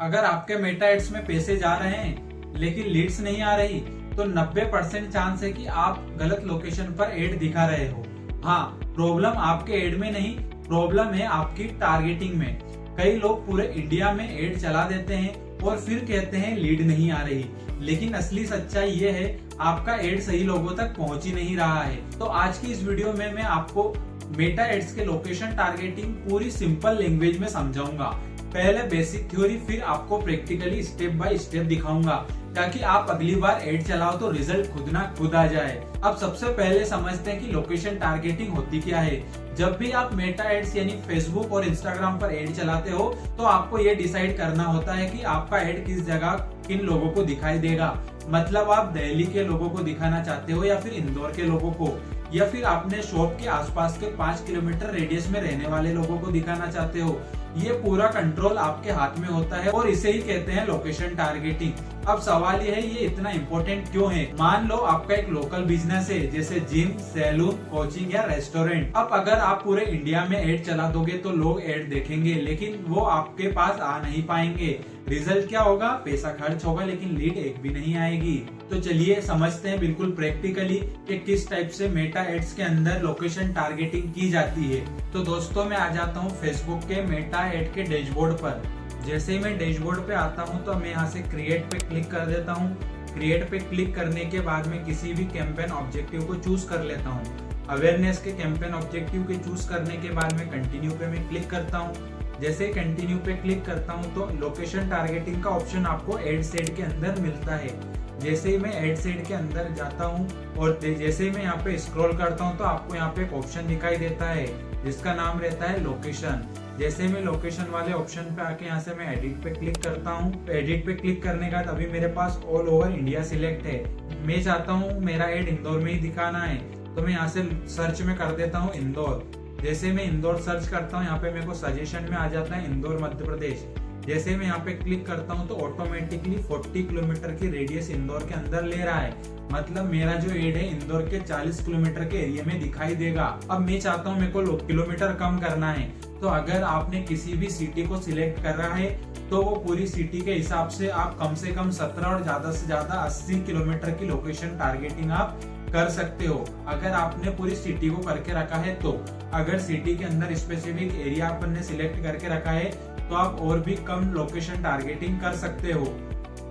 अगर आपके Meta ads में पैसे जा रहे हैं लेकिन लीड्स नहीं आ रही तो 90% चांस है कि आप गलत लोकेशन पर एड दिखा रहे हो। हाँ, प्रॉब्लम आपके एड में नहीं, प्रॉब्लम है आपकी टारगेटिंग में। कई लोग पूरे इंडिया में एड चला देते हैं और फिर कहते हैं लीड नहीं आ रही, लेकिन असली सच्चाई ये है आपका एड सही लोगों तक पहुंच ही नहीं रहा है। तो आज की इस वीडियो में मैं आपको मेटा एड्स के लोकेशन टारगेटिंग पूरी सिंपल लैंग्वेज में समझाऊंगा। पहले बेसिक थ्योरी, फिर आपको प्रैक्टिकली स्टेप बाय स्टेप दिखाऊंगा ताकि आप अगली बार एड चलाओ तो रिजल्ट खुद ना खुद आ जाए। अब सबसे पहले समझते हैं कि लोकेशन टारगेटिंग होती क्या है। जब भी आप मेटा एड्स यानी फेसबुक और इंस्टाग्राम पर एड चलाते हो तो आपको ये डिसाइड करना होता है कि आपका एड किस जगह किन लोगों को दिखाई देगा। मतलब आप दिल्ली के लोगों को दिखाना चाहते हो या फिर इंदौर के लोगों को, या फिर अपने शॉप के आसपास के 5 किलोमीटर रेडियस में रहने वाले लोगों को दिखाना चाहते हो। ये पूरा कंट्रोल आपके हाथ में होता है और इसे ही कहते हैं लोकेशन टारगेटिंग। अब सवाल ये है, ये इतना इम्पोर्टेंट क्यों है? मान लो आपका एक लोकल बिजनेस है जैसे जिम, सैलून, कोचिंग या रेस्टोरेंट। अब अगर आप पूरे इंडिया में एड चला दोगे तो लोग एड देखेंगे लेकिन वो आपके पास आ नहीं पाएंगे। रिजल्ट क्या होगा? पैसा खर्च होगा लेकिन लीड एक भी नहीं आएगी। तो चलिए समझते हैं बिल्कुल प्रैक्टिकली कि किस टाइप से मेटा एड्स के अंदर लोकेशन टारगेटिंग की जाती है। तो दोस्तों मैं आ जाता हूँ फेसबुक के मेटा एड के डैशबोर्ड पर। जैसे ही मैं डैशबोर्ड पे आता हूँ तो मैं यहाँ से क्रिएट पे क्लिक कर देता हूँ। क्रिएट पे क्लिक करने के बाद में किसी भी कैंपेन ऑब्जेक्टिव को चूज कर लेता हूँ। अवेयरनेस के कैंपेन ऑब्जेक्टिव के चूज करने के बाद में कंटिन्यू पे मैं क्लिक करता हूँ। जैसे कंटिन्यू पे क्लिक करता हूँ तो लोकेशन टारगेटिंग का ऑप्शन आपको एड सेट के अंदर मिलता है। जैसे ही मैं एड सेट के अंदर जाता हूँ और जैसे ही मैं यहाँ पे स्क्रॉल करता हूँ तो आपको यहाँ पे एक ऑप्शन दिखाई देता है जिसका नाम रहता है लोकेशन। जैसे मैं लोकेशन वाले ऑप्शन पे आके यहाँ से मैं एडिट पे क्लिक करता हूँ। एडिट पे क्लिक करने के बाद अभी मेरे पास ऑल ओवर इंडिया सिलेक्ट है। मैं चाहता हूँ मेरा एड इंदौर में ही दिखाना है तो मैं यहाँ से सर्च में कर देता हूँ इंदौर। जैसे मैं इंदौर सर्च करता हूँ यहाँ पे मेरे को सजेशन में आ जाता है इंदौर मध्य प्रदेश। जैसे मैं यहाँ पे क्लिक करता हूँ तो ऑटोमेटिकली 40 किलोमीटर की रेडियस इंदौर के अंदर ले रहा है। मतलब मेरा जो एड है इंदौर के 40 किलोमीटर के एरिया में दिखाई देगा। अब मैं चाहता हूँ मेरे को किलोमीटर कम करना है, तो अगर आपने किसी भी सिटी को सिलेक्ट कर रहा है तो वो पूरी सिटी के हिसाब से आप कम से कम 17 और ज्यादा से ज्यादा 80 किलोमीटर की लोकेशन टारगेटिंग आप कर सकते हो अगर आपने पूरी सिटी को करके रखा है। तो अगर सिटी के अंदर स्पेसिफिक एरिया आपने सिलेक्ट करके रखा है तो आप और भी कम लोकेशन टारगेटिंग कर सकते हो।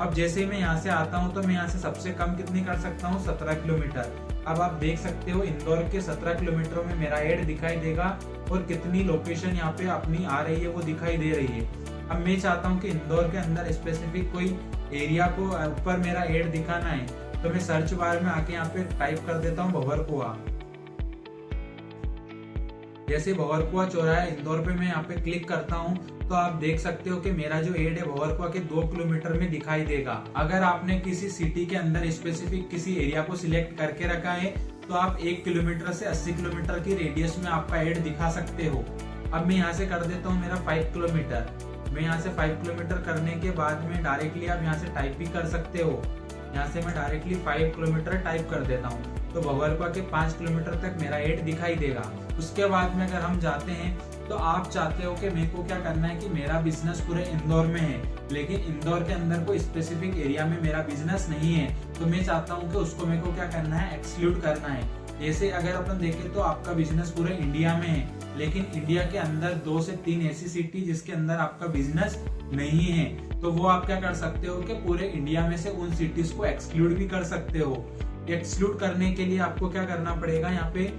अब जैसे मैं यहाँ से आता हूँ तो मैं यहाँ से सबसे कम कितनी कर सकता हूँ? 17 किलोमीटर। अब आप देख सकते हो इंदौर के 17 किलोमीटर में मेरा एड दिखाई देगा और कितनी लोकेशन यहाँ पे अपनी आ रही है वो दिखाई दे रही है। अब मैं चाहता हूँ कि इंदौर के अंदर स्पेसिफिक कोई एरिया को ऊपर मेरा एड दिखाना है तो मैं सर्च बार में आके यहाँ पे टाइप कर देता हूँ भंवरकुआ। जैसे भंवरकुआ चौराहा इंदौर पे मैं यहाँ पे क्लिक करता हूँ तो आप देख सकते हो कि मेरा जो एड है भंवरकुआ के 2 किलोमीटर में दिखाई देगा। अगर आपने किसी सिटी के अंदर स्पेसिफिक किसी एरिया को सिलेक्ट करके रखा है तो आप 1 किलोमीटर से 80 किलोमीटर की रेडियस में आपका एड दिखा सकते हो। अब मैं यहाँ से कर देता हूँ मेरा 5 किलोमीटर। मैं यहाँ से 5 किलोमीटर करने के बाद में डायरेक्टली आप यहाँ से टाइप भी कर सकते हो। यहाँ से मैं डायरेक्टली 5 किलोमीटर टाइप कर देता हूँ तो भंवरकुआ के 5 किलोमीटर तक मेरा एड दिखाई देगा। उसके बाद में अगर हम जाते हैं तो आप चाहते हो कि मेरे को क्या करना है कि मेरा बिजनेस पूरे इंदौर में है लेकिन इंदौर के अंदर कोई स्पेसिफिक एरिया में मेरा बिजनेस नहीं है, तो मैं चाहता हूँ कि उसको मेरे को क्या करना है? एक्सक्लूड करना है। जैसे अगर अपन देखें तो आपका बिजनेस पूरे इंडिया में है लेकिन इंडिया के अंदर 2 से 3 ऐसी सिटी जिसके अंदर आपका बिजनेस नहीं है, तो वो आप क्या कर सकते हो कि पूरे इंडिया में से उन सिटीज को एक्सक्लूड भी कर सकते हो। एक्सक्लूड करने के लिए आपको क्या करना पड़ेगा? यहाँ पे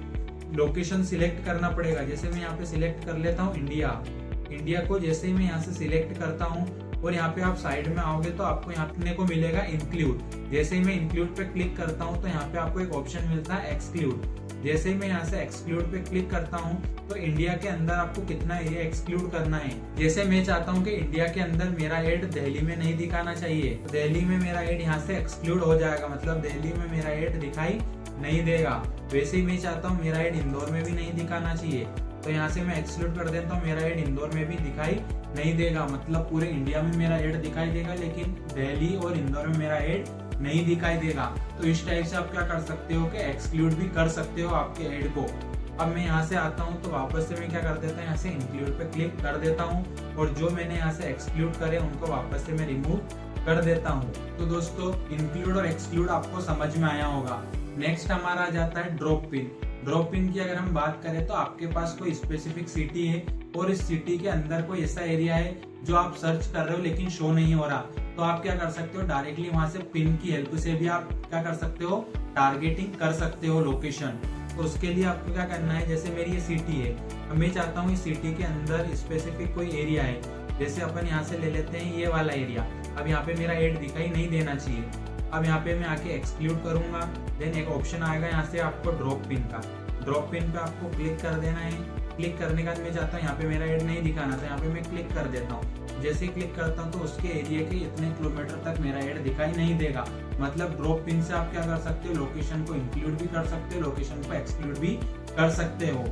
लोकेशन सिलेक्ट करना पड़ेगा। जैसे मैं यहाँ पे सिलेक्ट कर लेता हूँ इंडिया को। जैसे ही मैं यहाँ से सिलेक्ट करता हूँ और यहाँ पे आप साइड में आओगे तो आपको यहाँ पे को मिलेगा इंक्लूड। जैसे ही मैं इंक्लूड पे क्लिक करता हूँ तो यहाँ पे आपको एक ऑप्शन मिलता है एक्सक्लूड। जैसे ही मैं यहाँ से एक्सक्लूड पे क्लिक करता हूँ तो इंडिया के अंदर आपको कितना एरिया एक्सक्लूड करना है। जैसे मैं चाहता हूँ कि इंडिया के अंदर मेरा एड दिल्ली में नहीं दिखाना चाहिए, दिल्ली में मेरा एड यहाँ से एक्सक्लूड हो जाएगा, मतलब दिल्ली में मेरा एड दिखाई नहीं देगा। वैसे ही मैं चाहता हूँ मेरा एड इंदौर में भी नहीं दिखाना चाहिए तो यहाँ से मैं एक्सक्लूड कर देता हूँ, मेरा एड इंदौर में भी दिखाई नहीं देगा। मतलब पूरे इंडिया में मेरा एड दिखाई देगा लेकिन दिल्ली और इंदौर में मेरा एड नहीं दिखाई देगा। तो इस टाइप से आप क्या कर सकते हो कि एक्सक्लूड भी कर सकते हो आपके एड को। अब मैं यहाँ से आता हूँ तो वापस से मैं क्या कर देता हूँ, यहाँ से इंक्लूड पे क्लिक कर देता हूँ और जो मैंने यहाँ से एक्सक्लूड करे उनको वापस से मैं रिमूव कर देता हूँ। तो दोस्तों इंक्लूड और एक्सक्लूड आपको समझ में आया होगा। नेक्स्ट हमारा आ जाता है ड्रॉप पिन। ड्रॉप पिन की अगर हम बात करें तो आपके पास कोई स्पेसिफिक सिटी है और इस सिटी के अंदर कोई ऐसा एरिया है जो आप सर्च कर रहे हो लेकिन शो नहीं हो रहा, तो आप क्या कर सकते हो, डायरेक्टली वहां से पिन की हेल्प से भी आप क्या कर सकते हो, टारगेटिंग कर सकते हो लोकेशन। तो उसके लिए आपको क्या करना है, जैसे मेरी ये सिटी है, अब मैं चाहता हूँ इस सिटी के अंदर स्पेसिफिक कोई एरिया है, जैसे अपन यहाँ से ले लेते हैं ये वाला एरिया। अब यहाँ पे मेरा एड दिखाई नहीं देना चाहिए। अब यहाँ पे मैं आके एक्सक्लूड करूंगा, देन एक ऑप्शन आएगा यहाँ से आपको ड्रॉप पिन का। ड्रॉप पिन पे आपको क्लिक कर देना है। क्लिक करने के बाद मैं चाहता हूँ यहाँ पे मेरा एड नहीं दिखाना, तो यहाँ पे मैं क्लिक कर देता हूँ। जैसे ही क्लिक करता हूँ तो उसके एरिया के इतने किलोमीटर तक मेरा एड दिखाई नहीं देगा। मतलब ड्रॉप पिन से आप क्या कर सकते हो, लोकेशन को इंक्लूड भी कर सकते हो, लोकेशन को एक्सक्लूड भी कर सकते हो।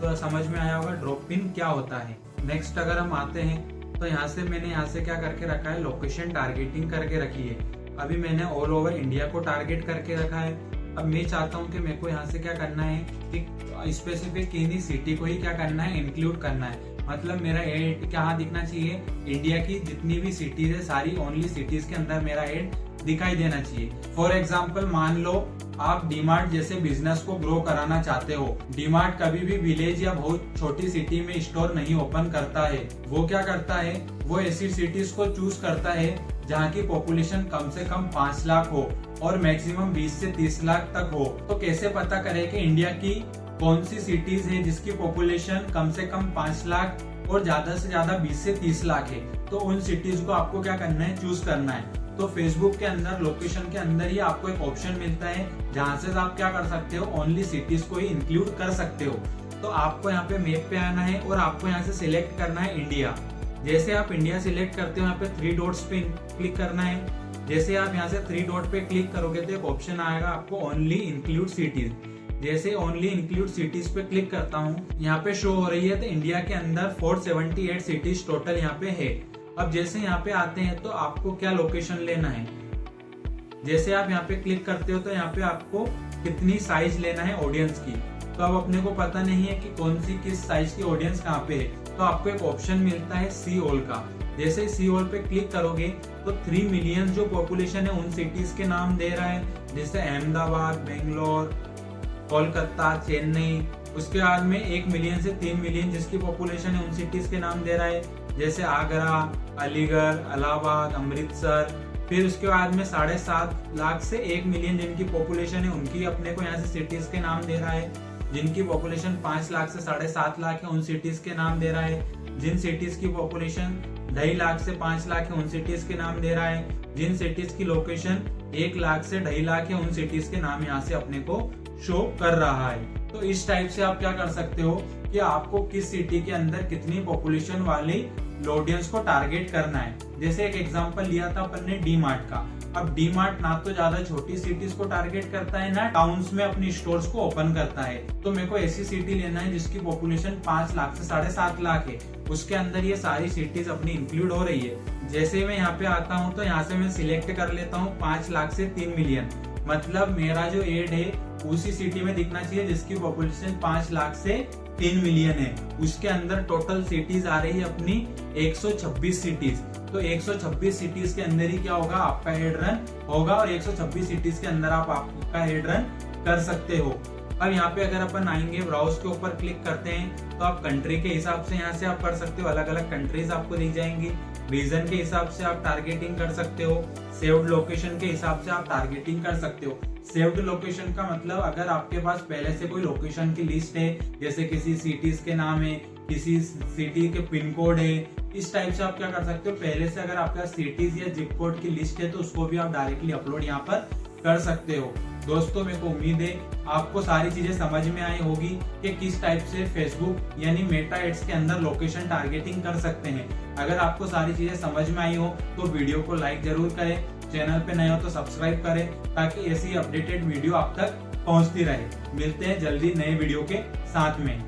तो समझ में आया होगा ड्रॉप पिन क्या होता है। नेक्स्ट अगर हम आते हैं तो यहाँ से मैंने यहाँ से क्या करके रखा है, लोकेशन टारगेटिंग करके रखी है। अभी मैंने ऑल ओवर इंडिया को टारगेट करके रखा है। अब मैं चाहता हूँ कि मेरे को यहाँ से क्या करना है कि स्पेसिफिक किसी सिटी को ही क्या करना है, इंक्लूड करना है। मतलब मेरा एड कहाँ दिखना चाहिए, इंडिया की जितनी भी सिटीज है सारी ओनली सिटीज के अंदर मेरा एड दिखाई देना चाहिए। फॉर एग्जाम्पल मान लो आप डीमार्ट जैसे बिजनेस को ग्रो कराना चाहते हो। डीमार्ट कभी भी विलेज या बहुत छोटी सिटी में स्टोर नहीं ओपन करता है। वो क्या करता है, वो ऐसी सिटीज को चूज करता है जहाँ की पॉपुलेशन कम से कम 5 लाख हो और मैक्सिमम 20 से 30 लाख तक हो। तो कैसे पता करें कि इंडिया की कौन सी सिटीज है जिसकी पॉपुलेशन कम से कम 5 लाख और ज्यादा से ज्यादा 20 से 30 लाख है। तो उन सिटीज को आपको क्या करना है, चूज करना है। तो फेसबुक के अंदर लोकेशन के अंदर ही आपको एक ऑप्शन मिलता है जहां से आप क्या कर सकते हो, ओनली सिटीज को ही इंक्लूड कर सकते हो। तो आपको यहाँ पे मैप पे आना है और आपको यहाँ से सिलेक्ट करना है इंडिया। जैसे आप इंडिया सिलेक्ट करते हो यहाँ पे 3 डॉट्स पे क्लिक करना है। जैसे आप यहाँ से 3 डॉट पे क्लिक करोगे तो एक ऑप्शन आएगा आपको ओनली इंक्लूड सिटीज। जैसे ओनली इंक्लूड सिटीज पे क्लिक करता हूँ, यहाँ पे शो हो रही है तो इंडिया के अंदर 478 सिटीज टोटल यहाँ पे है। अब जैसे यहाँ पे आते हैं तो आपको क्या लोकेशन लेना है, जैसे आप यहाँ पे क्लिक करते हो तो यहाँ पे आपको कितनी साइज लेना है ऑडियंस की। तो अब अपने को पता नहीं है कि कौन सी किस साइज की ऑडियंस कहाँ पे है, तो आपको एक ऑप्शन मिलता है सी ऑल का। जैसे सी ऑल पे क्लिक करोगे तो 3 मिलियन जो पॉपुलेशन है उन सिटीज के नाम दे रहा है, जैसे अहमदाबाद, बेंगलोर, कोलकाता, चेन्नई। उसके बाद में 1 मिलियन से 3 मिलियन जिसकी पॉपुलेशन है उन सिटीज के नाम दे रहा है, जैसे आगरा, अलीगढ़, इलाहाबाद, अमृतसर। फिर उसके बाद में 7.5 लाख से 1 मिलियन जिनकी पॉपुलेशन है उनकी अपने को यहाँ से सिटीज के नाम दे रहा है। जिनकी पॉपुलेशन 5 लाख से 7.5 लाख है उन सिटीज के नाम दे रहा है। जिन सिटीज की पॉपुलेशन 2.5 लाख से 5 लाख है उन सिटीज के नाम दे रहा है। जिन सिटीज की लोकेशन 1 लाख से 2.5 लाख है उन सिटीज के नाम यहाँ से अपने को शो कर रहा है। तो इस टाइप से आप क्या कर सकते हो कि आपको किस सिटी के अंदर कितनी पॉपुलेशन वाली ऑडियंस को टारगेट करना है। जैसे एक एग्जांपल लिया था अपन ने डी मार्ट का। अब डी मार्ट ना तो ज्यादा छोटी सिटीज को टारगेट करता है ना टाउन्स में अपनी स्टोर्स को ओपन करता है। तो मेरे को ऐसी सिटी लेना है जिसकी पॉपुलेशन 5 लाख से 7.5 लाख है, उसके अंदर ये सारी सिटीज अपनी इंक्लूड हो रही है। जैसे मैं यहाँ पे आता हूँ तो यहाँ से मैं सिलेक्ट कर लेता हूँ 5 लाख से 3 मिलियन। मतलब मेरा जो एड है उसी सिटी में दिखना चाहिए जिसकी पॉपुलेशन 5 लाख से 3 मिलियन है। उसके अंदर टोटल सिटीज आ रही है अपनी 126 सिटीज। तो 126 सिटीज के अंदर ही क्या होगा, आपका एड रन होगा और 126 सिटीज के अंदर आप आपका एड रन कर सकते हो। अब यहाँ पे अगर अपन आएंगे ब्राउज के ऊपर क्लिक करते हैं तो आप कंट्री के हिसाब से यहाँ से आप कर सकते हो, अलग अलग कंट्रीज आपको दी जाएंगी। रीजन के हिसाब से आप टारगेटिंग कर सकते हो। सेव्ड लोकेशन के हिसाब से आप टारगेटिंग कर सकते हो। सेव्ड लोकेशन का मतलब अगर आपके पास पहले से कोई लोकेशन की लिस्ट है, जैसे किसी सिटीज के नाम है, किसी सिटी के पिन कोड है, इस टाइप से आप क्या कर सकते हो, पहले से अगर आपका सिटीज या जिप कोड की लिस्ट है तो उसको भी आप डायरेक्टली अपलोड यहाँ पर कर सकते हो। दोस्तों मेरे को उम्मीद है आपको सारी चीजें समझ में आई होगी कि किस टाइप से फेसबुक यानी मेटा एड्स के अंदर लोकेशन टारगेटिंग कर सकते हैं। अगर आपको सारी चीजें समझ में आई हो तो वीडियो को लाइक जरूर करें, चैनल पे नए हो तो सब्सक्राइब करें ताकि ऐसी अपडेटेड वीडियो आप तक पहुंचती रहे। मिलते हैं जल्दी नए वीडियो के साथ में।